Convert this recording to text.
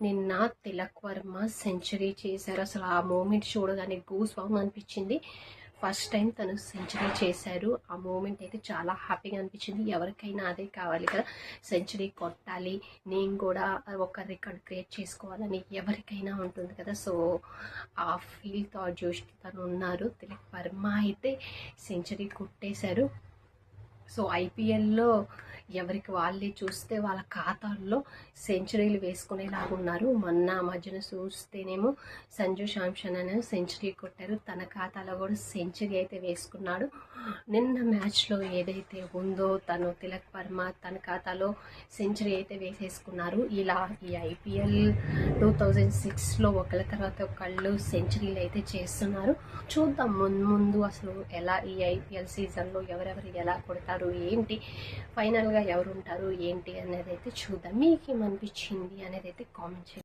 నిన్న తిలక్ వర్మ సెంచరీ చేశారు. అసలు ఆ మూమెంట్ చూడగానే గూస్ బంప్ అనిపించింది. ఫస్ట్ టైం తను సెంచరీ చేశారు. ఆ మూమెంట్ అయితే చాలా హ్యాపీగా అనిపించింది. ఎవరికైనా అదే కావాలి కదా, సెంచరీ కొట్టాలి, నేను కూడా ఒక రికార్డ్ క్రియేట్ చేసుకోవాలని ఎవరికైనా ఉంటుంది కదా. సో ఆ ఫీల్తో ఆ జోష్కి తను ఉన్నారు. తిలక్ వర్మ అయితే సెంచరీ కొట్టేశారు. సో ఐపీఎల్లో ఎవరికి వాళ్ళే చూస్తే వాళ్ళ ఖాతాల్లో సెంచరీలు వేసుకునేలాగా ఉన్నారు. మొన్న మధ్యన చూస్తేనేమో సంజు శాంసన్ అనే సెంచరీ కొట్టారు. తన ఖాతాలో కూడా సెంచరీ అయితే వేసుకున్నాడు. నిన్న మ్యాచ్లో ఏదైతే ఉందో తను తిలక్ వర్మ తన ఖాతాలో సెంచరీ అయితే వేసేసుకున్నారు. ఇలా ఈ ఐపీఎల్ 2006లో ఒకళ్ళ తర్వాత ఒకళ్ళు సెంచరీలు అయితే చేస్తున్నారు. చూద్దాం ముందు అసలు ఎలా ఈ ఐపీఎల్ సీజన్లో ఎవరెవరు ఎలా కొడతారు ఏంటి, ఫైనల్గా ఎవరు ఉంటారు ఏంటి అనేది అయితే చూద్దాం. మీకు ఏమనిపించింది అనేది అయితే కామెంట్ చేయండి.